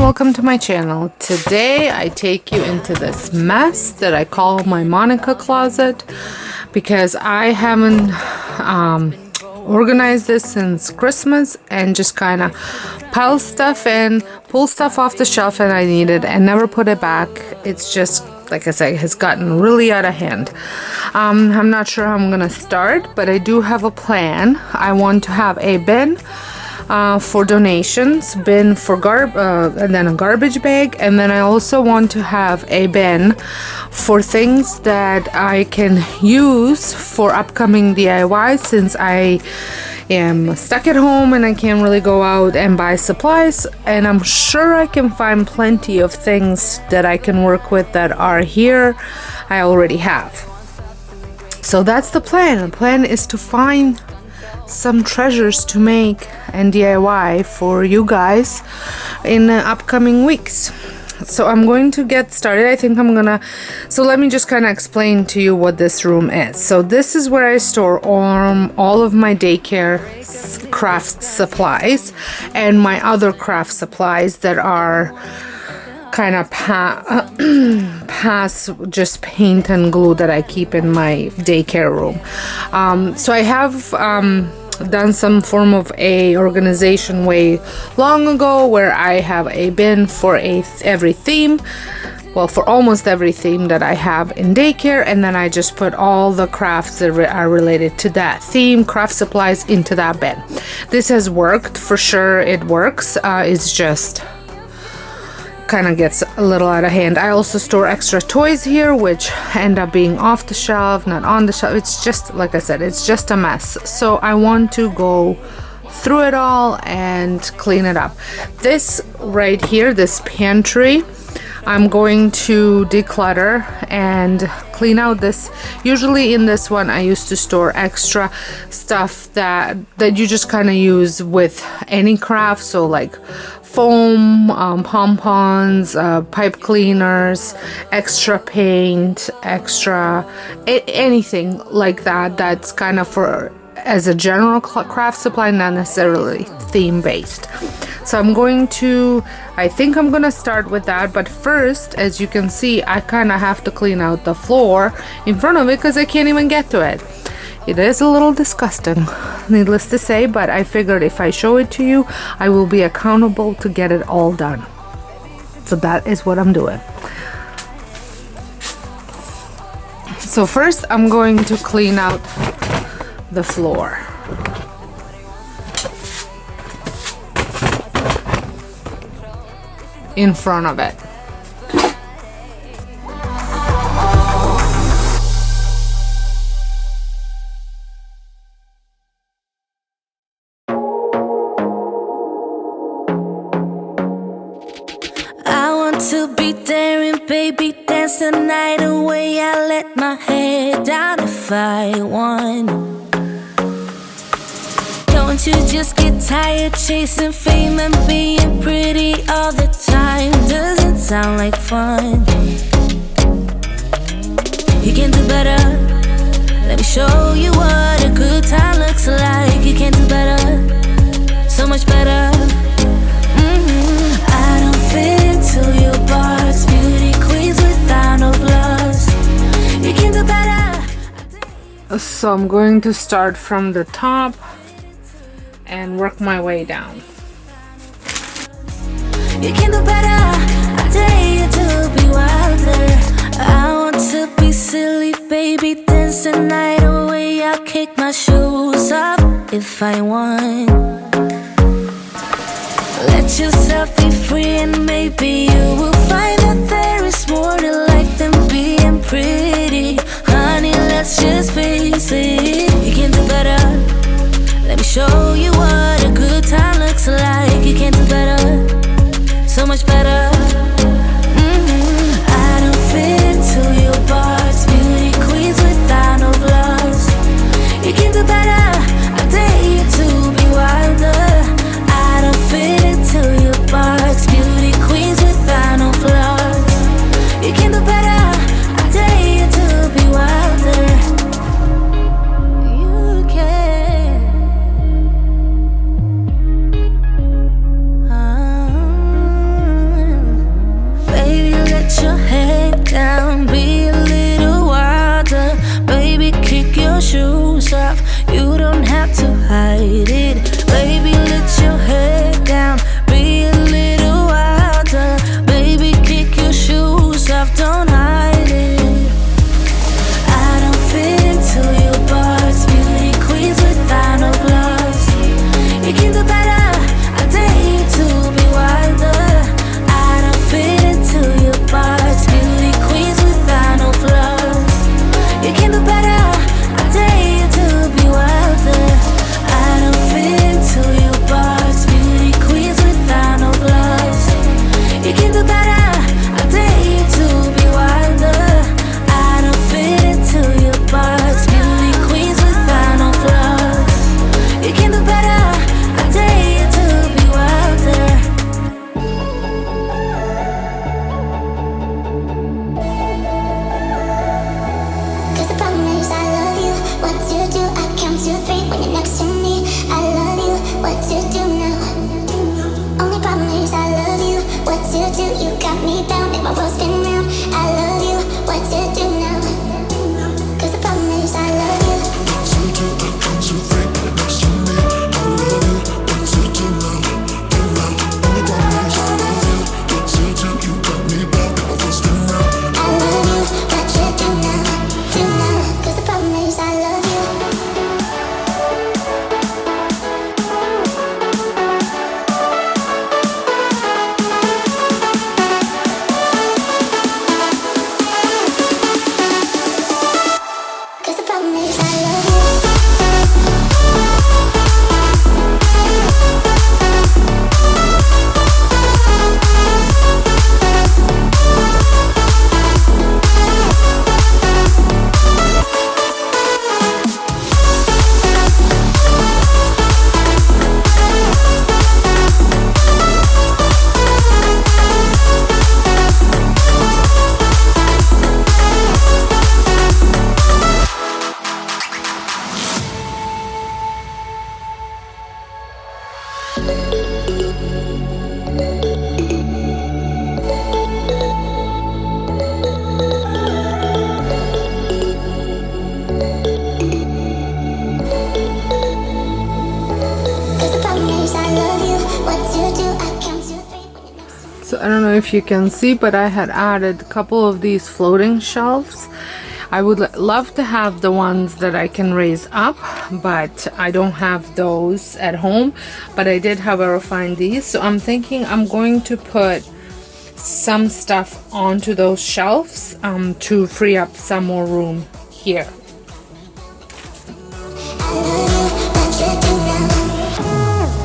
welcome to my channel. Today I take you into this mess that I call my Monica closet because I haven't organized this since Christmas and just kind of pile stuff in, pull stuff off the shelf and I need it and never put it back. It's just, like I said, has gotten really out of hand. I'm not sure how I'm gonna start, but I do have a plan. I want to have a bin for donations, bin for and then a garbage bag, and then I also want to have a bin for things that I can use for upcoming DIY since I am stuck at home and I can't really go out and buy supplies, and I'm sure I can find plenty of things that I can work with that are here I already have. So that's the plan. The plan is to find some treasures to make and DIY for you guys in the upcoming weeks. So I'm going to get started. So let me just kind of explain to you what this room is. So this is where I store all of my daycare craft supplies and my other craft supplies that are kind of past just paint and glue that I keep in my daycare room. So I have done some form of a organization way long ago where I have a bin for every theme, well, for almost every theme that I have in daycare, and then I just put all the crafts that are related to that theme, craft supplies, into that bin. This has worked for sure. It works. It's just kind of gets a little out of hand. I also store extra toys here which end up being off the shelf, not on the shelf. It's just, like I said, it's just a mess. So I want to go through it all and clean it up. This right here, this pantry, I'm going to declutter and clean out this. Usually in this one I used to store extra stuff that you just kind of use with any craft, so like foam, pom-poms, pipe cleaners, extra paint, extra anything like that that's kind of for as a general craft supply, not necessarily theme based. So I think I'm gonna start with that, but first, as you can see, I kind of have to clean out the floor in front of it because I can't even get to it. It is a little disgusting, needless to say, but I figured if I show it to you, I will be accountable to get it all done. So that is what I'm doing. So first, I'm going to clean out the floor. In front of it. To be daring, baby, dance the night away. I let my head down if I won. Don't you just get tired chasing fame and being pretty all the time? Doesn't sound like fun. You can do better. Let me show you what a good time looks like. You can do better, so much better. I don't fit into your box, beauty queens without no flaws. You can do better. So I'm going to start from the top and work my way down. You can do better. I dare you to be wilder. I want to be silly, baby, dance the night away. I'll kick my shoes off if I want. Let yourself be free and maybe you will find that there is more to life than being pretty. Honey, let's just face it. You can do better. Let me show you what a good time looks like. You can do better, so much better. I don't fit into your box, beauty queens without no flaws. You can do better. I dare you to be wilder. I don't fit into your box, beauty queens without no flaws. You can do better. I dare you to be wilder. You can. free when you're next to me. I love you, what to do now? Only problem is I love you, what to do? You got me down, make my world spin round. I love you, what to do now? Cause the problem is I love you. What to do, I come to free when you're next to me. I love you, what to do now? Only problem is I love you, what to do? You got me down, make my world spin round. I love you, what you do now? Do now, cause the problem is I love you. Cause the problem is I love you. Cause the problem is I love you. What to do? I count to three when you're next to me. So I don't know if you can see, but I had added a couple of these floating shelves. I would love to have the ones that I can raise up, but I don't have those at home. But I did, however, find these. So I'm thinking I'm going to put some stuff onto those shelves to free up some more room here. I love you. What you do now?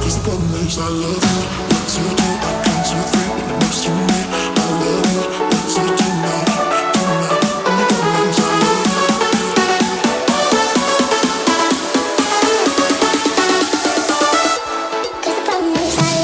Cause the problem is I love you. What to do? I come to free when you're next to me. I love you. What to do now? Do now. Only problem is I love you. Cause the problem is I love you. Cause the problem is I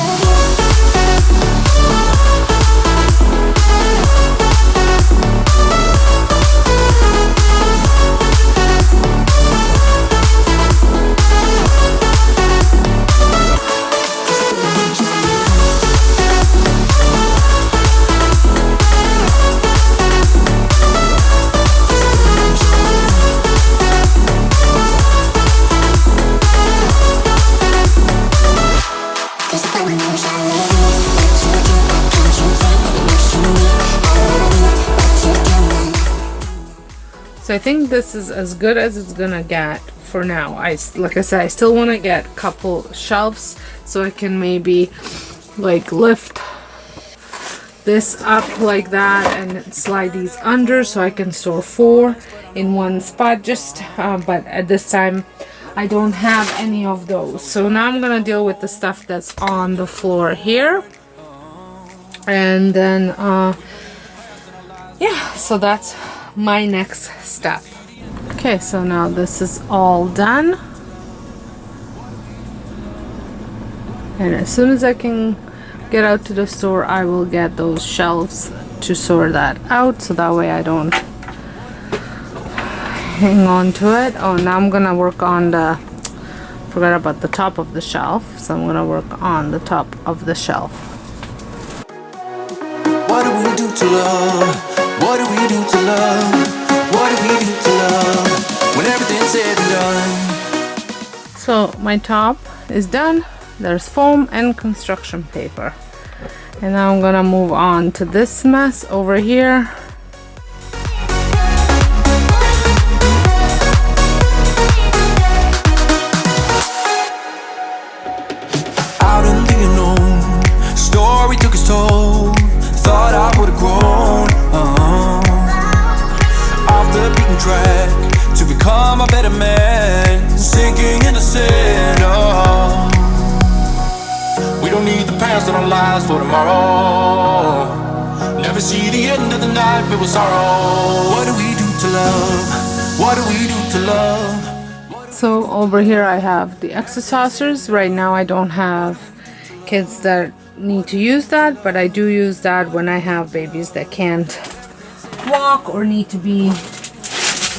love you. What you do? I count to three when you're next to me. I love you. What you do now? So I think this is as good as it's gonna get for now. Like I said, I still want to get a couple shelves so I can maybe like lift this up like that and slide these under so I can store 4 in one spot. But at this time I don't have any of those. So now I'm gonna deal with the stuff that's on the floor here, and then yeah, so that's my next step. Okay, so now this is all done, and as soon as I can get out to the store, I will get those shelves to sort that out so that way I don't hang on to it. Oh, now I'm gonna work on forgot about the top of the shelf, so I'm gonna work on the top of the shelf. What do we do to love? What do we do to love? What do we do to love? When everything's said and done. So my top is done. There's foam and construction paper, and now I'm gonna move on to this mess over here. Out in the unknown, story took its toll. Thought I would've grown off the beaten track to become a better man. Sinking in the sand. We don't need the past in our lives for tomorrow. Never see the end of the night filled with sorrow. What do we do to love? What do we do to love? So over here I have the exercisers. Right now I don't have kids that need to use that, but I do use that when I have babies that can't walk or need to be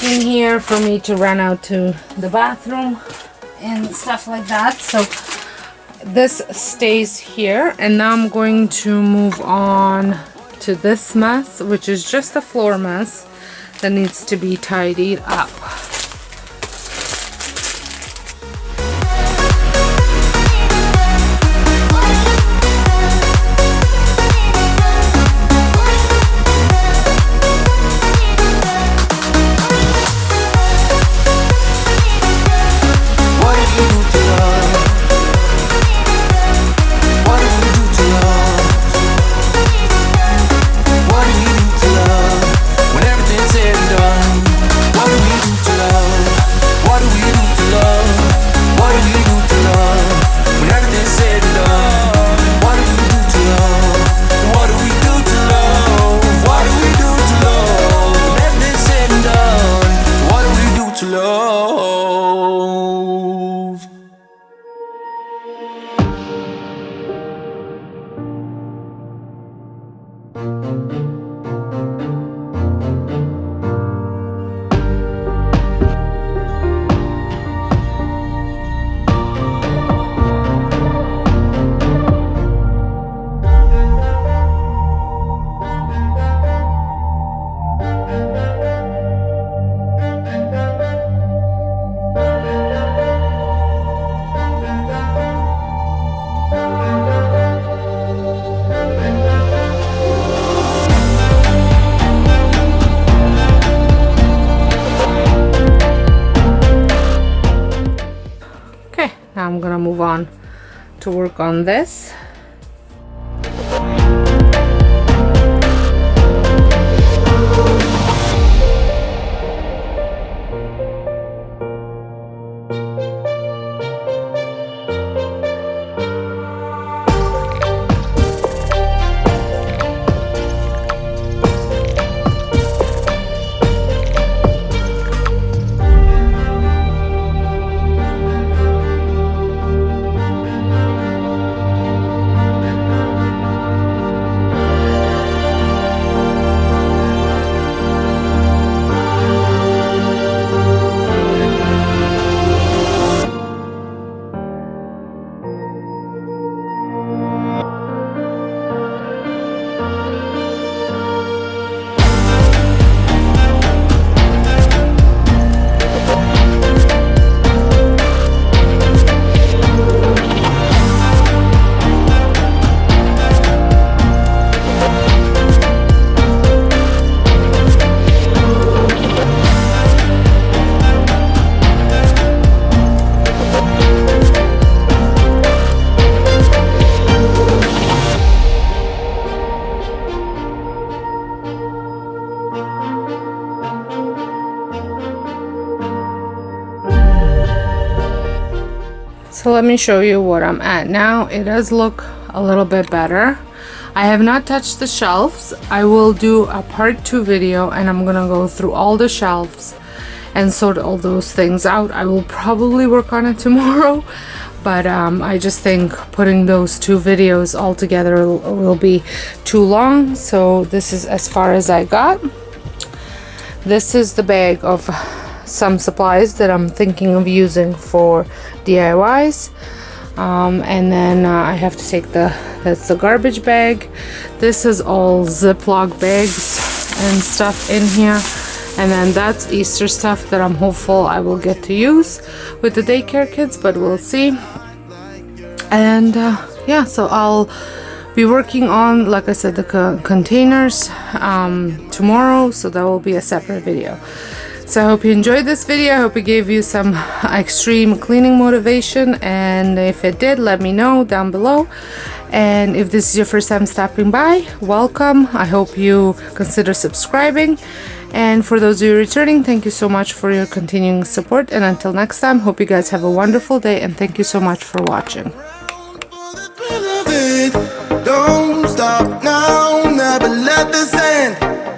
in here for me to run out to the bathroom. and stuff like that. So this stays here, and now I'm going to move on to this mess, which is just a floor mess that needs to be tidied up. Now I'm gonna move on to work on this. So let me show you what I'm at now. It does look a little bit better. I have not touched the shelves. I will do a part 2 video, and I'm gonna go through all the shelves and sort all those things out. I will probably work on it tomorrow, but I just think putting those 2 videos all together will be too long. So this is as far as I got. This is the bag of some supplies that I'm thinking of using for DIYs, and then I have to take that's the garbage bag. This is all Ziploc bags and stuff in here, and then that's Easter stuff that I'm hopeful I will get to use with the daycare kids, but we'll see. And yeah, so I'll be working on, like I said, the containers tomorrow, so that will be a separate video. So I hope you enjoyed this video. I hope it gave you some extreme cleaning motivation, and if it did, let me know down below. And if this is your first time stopping by, welcome. I hope you consider subscribing, and for those of you returning, thank you so much for your continuing support. And until next time, hope you guys have a wonderful day, and thank you so much for watching. Don't stop now, never let this end.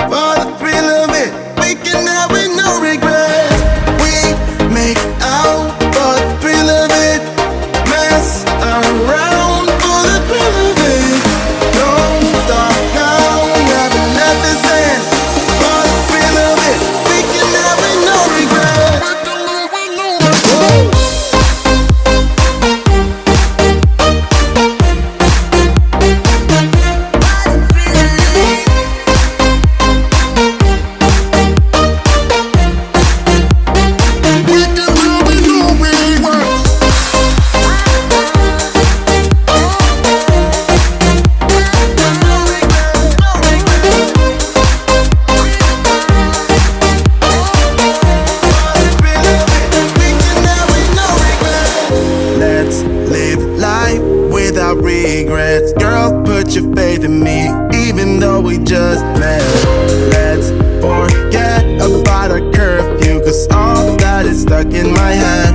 For the thrill of it, we can have it, no regret. We make out for the thrill of it, mess around for the thrill of it. Don't stop now, never let this end. For the thrill of it, we can have it, no regret. just let's forget about a curfew, cause all that is stuck in my head.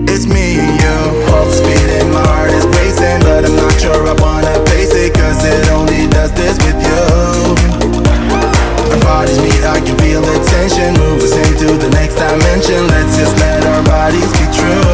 It's me and you, pulse beating, my heart is racing, but I'm not sure I wanna face it, cause it only does this with you. Our bodies meet, I can feel the tension, move us into the next dimension. Let's just let our bodies be true.